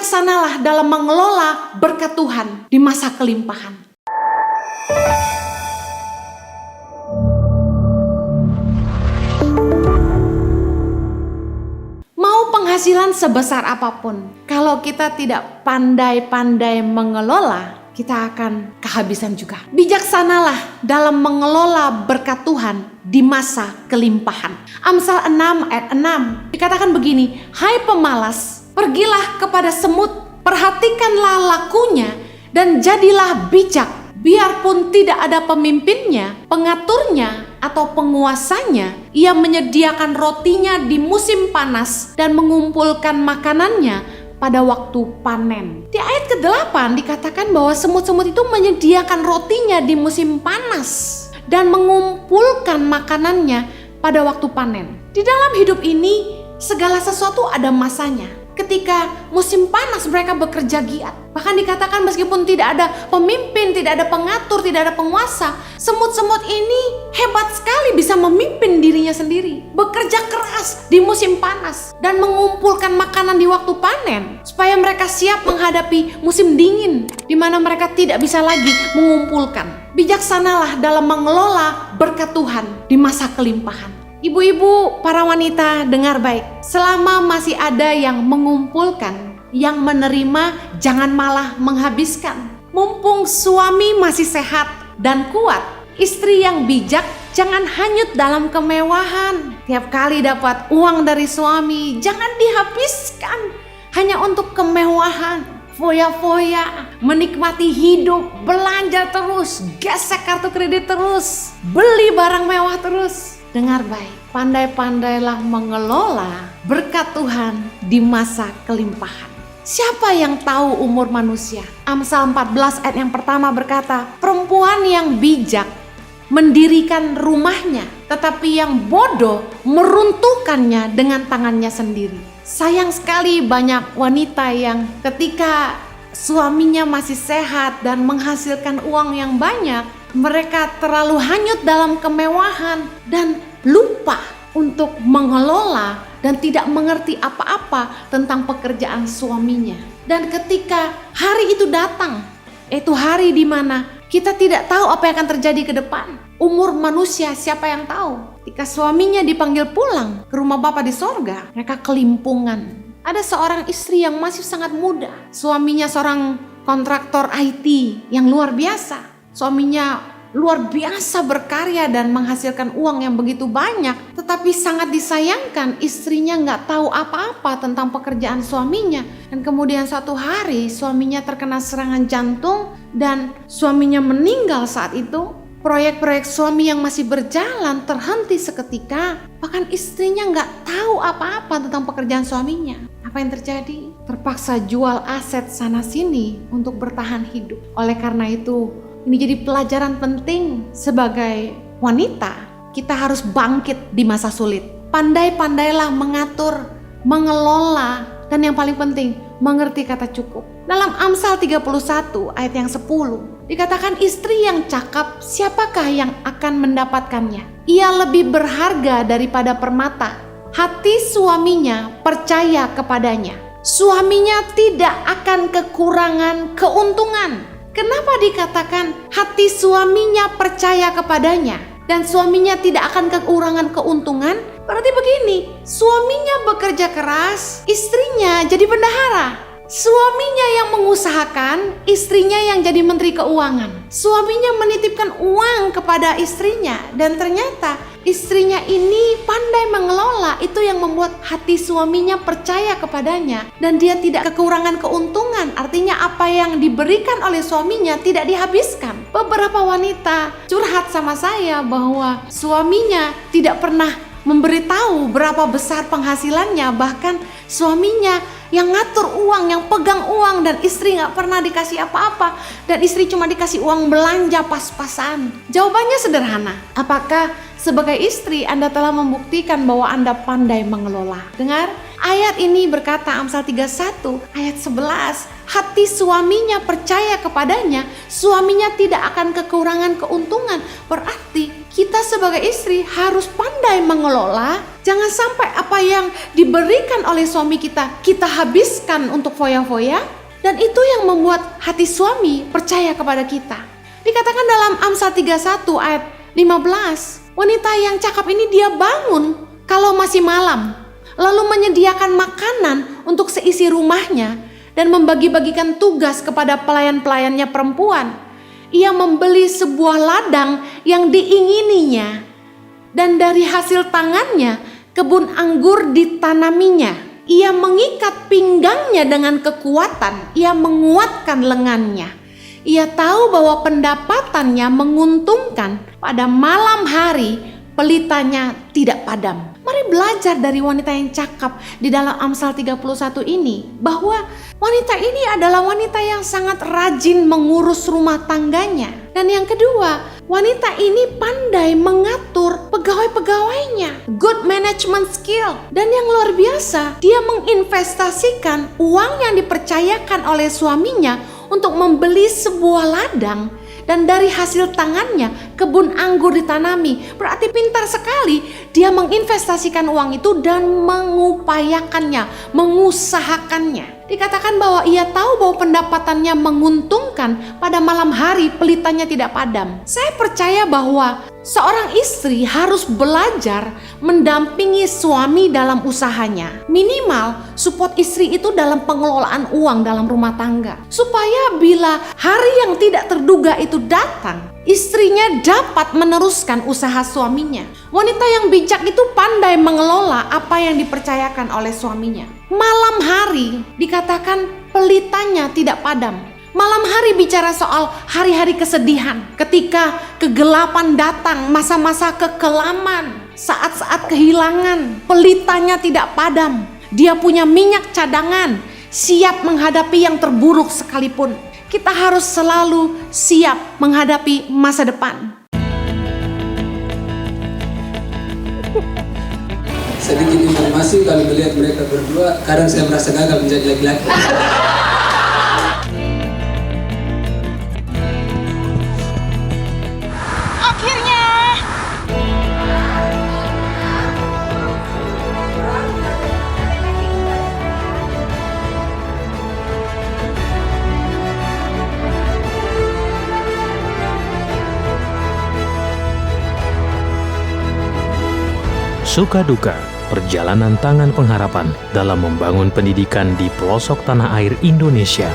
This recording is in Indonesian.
Bijaksanalah dalam mengelola berkat Tuhan di masa kelimpahan. Mau penghasilan sebesar apapun, kalau kita tidak pandai-pandai mengelola, kita akan kehabisan juga. Bijaksanalah dalam mengelola berkat Tuhan di masa kelimpahan. Amsal 6 ayat 6 dikatakan begini, "Hai pemalas, pergilah kepada semut, perhatikanlah lakunya dan jadilah bijak. Biarpun tidak ada pemimpinnya, pengaturnya, atau penguasanya, ia menyediakan rotinya di musim panas dan mengumpulkan makanannya pada waktu panen." Di ayat ke-8 dikatakan bahwa semut-semut itu menyediakan rotinya di musim panas dan mengumpulkan makanannya pada waktu panen. Di dalam hidup ini, segala sesuatu ada masanya. Ketika musim panas mereka bekerja giat. Bahkan dikatakan meskipun tidak ada pemimpin, tidak ada pengatur, tidak ada penguasa, semut-semut ini hebat sekali bisa memimpin dirinya sendiri. Bekerja keras di musim panas dan mengumpulkan makanan di waktu panen supaya mereka siap menghadapi musim dingin di mana mereka tidak bisa lagi mengumpulkan. Bijaksanalah dalam mengelola berkat Tuhan di masa kelimpahan. Ibu-ibu, para wanita, dengar baik. Selama masih ada yang mengumpulkan, yang menerima, jangan malah menghabiskan. Mumpung suami masih sehat dan kuat, istri yang bijak jangan hanyut dalam kemewahan. Tiap kali dapat uang dari suami, jangan dihabiskan hanya untuk kemewahan. Foya-foya, menikmati hidup, belanja terus, gesek kartu kredit terus, beli barang mewah terus. Dengar baik, pandai-pandailah mengelola berkat Tuhan di masa kelimpahan. Siapa yang tahu umur manusia? Amsal 14 ayat yang pertama berkata, "Perempuan yang bijak mendirikan rumahnya, tetapi yang bodoh meruntuhkannya dengan tangannya sendiri." Sayang sekali banyak wanita yang ketika suaminya masih sehat dan menghasilkan uang yang banyak, mereka terlalu hanyut dalam kemewahan dan lupa untuk mengelola dan tidak mengerti apa-apa tentang pekerjaan suaminya. Dan ketika hari itu datang, yaitu hari di mana kita tidak tahu apa yang akan terjadi ke depan. Umur manusia siapa yang tahu? Ketika suaminya dipanggil pulang ke rumah Bapa di sorga, mereka kelimpungan. Ada seorang istri yang masih sangat muda. Suaminya seorang kontraktor IT yang luar biasa. Suaminya luar biasa berkarya dan menghasilkan uang yang begitu banyak. Tetapi sangat disayangkan istrinya nggak tahu apa-apa tentang pekerjaan suaminya. Dan kemudian suatu hari suaminya terkena serangan jantung dan suaminya meninggal saat itu. Proyek-proyek suami yang masih berjalan terhenti seketika. Bahkan istrinya nggak tahu apa-apa tentang pekerjaan suaminya. Apa yang terjadi? Terpaksa jual aset sana-sini untuk bertahan hidup. Oleh karena itu, ini jadi pelajaran penting sebagai wanita. Kita harus bangkit di masa sulit. Pandai-pandailah mengatur, mengelola, dan yang paling penting, mengerti kata cukup. Dalam Amsal 31 ayat yang 10, dikatakan istri yang cakap, siapakah yang akan mendapatkannya? Ia lebih berharga daripada permata. Hati suaminya percaya kepadanya. Suaminya tidak akan kekurangan keuntungan. Kenapa dikatakan hati suaminya percaya kepadanya dan suaminya tidak akan kekurangan keuntungan? Berarti begini, suaminya bekerja keras, istrinya jadi bendahara. Suaminya yang mengusahakan, istrinya yang jadi menteri keuangan. Suaminya menitipkan uang kepada istrinya dan ternyata istrinya ini pandai mengelola. Itu yang membuat hati suaminya percaya kepadanya dan dia tidak kekurangan keuntungan. Artinya apa yang diberikan oleh suaminya tidak dihabiskan. Beberapa wanita curhat sama saya bahwa suaminya tidak pernah memberitahu berapa besar penghasilannya, bahkan suaminya yang ngatur uang, yang pegang uang, dan istri gak pernah dikasih apa-apa, dan istri cuma dikasih uang belanja pas-pasan. Jawabannya sederhana, apakah sebagai istri Anda telah membuktikan bahwa Anda pandai mengelola? Dengar, ayat ini berkata, Amsal 31 ayat 11, hati suaminya percaya kepadanya, suaminya tidak akan kekurangan keuntungan. Berarti kita sebagai istri harus pandai mengelola. Jangan sampai apa yang diberikan oleh suami kita habiskan untuk foya-foya. Dan itu yang membuat hati suami percaya kepada kita. Dikatakan dalam Amsal 31 ayat 15, wanita yang cakap ini dia bangun kalau masih malam, lalu menyediakan makanan untuk seisi rumahnya dan membagi-bagikan tugas kepada pelayan-pelayannya perempuan. Ia membeli sebuah ladang yang diingininya, dan dari hasil tangannya kebun anggur ditanaminya. Ia mengikat pinggangnya dengan kekuatan, ia menguatkan lengannya. Ia tahu bahwa pendapatannya menguntungkan, pada malam hari pelitanya tidak padam. Mari belajar dari wanita yang cakap di dalam Amsal 31 ini, bahwa wanita ini adalah wanita yang sangat rajin mengurus rumah tangganya. Dan yang kedua, wanita ini pandai mengatur pegawai-pegawainya. Good management skill. Dan yang luar biasa, dia menginvestasikan uang yang dipercayakan oleh suaminya untuk membeli sebuah ladang. Dan dari hasil tangannya kebun anggur ditanami. Berarti pintar sekali dia menginvestasikan uang itu dan mengupayakannya, mengusahakannya. Dikatakan bahwa ia tahu bahwa pendapatannya menguntungkan, pada malam hari pelitanya tidak padam. Saya percaya bahwa seorang istri harus belajar mendampingi suami dalam usahanya. Minimal support istri itu dalam pengelolaan uang dalam rumah tangga. Supaya bila hari yang tidak terduga itu datang, istrinya dapat meneruskan usaha suaminya. Wanita yang bijak itu pandai mengelola apa yang dipercayakan oleh suaminya. Malam hari dikatakan pelitanya tidak padam. Malam hari bicara soal hari-hari kesedihan, ketika kegelapan datang, masa-masa kekelaman, saat-saat kehilangan, pelitanya tidak padam. Dia punya minyak cadangan, siap menghadapi yang terburuk sekalipun. Kita harus selalu siap menghadapi masa depan. Sedikit informasi, kalau melihat mereka berdua, kadang saya merasa gagal menjadi laki-laki. Akhirnya. Suka duka, perjalanan tangan pengharapan dalam membangun pendidikan di pelosok tanah air Indonesia.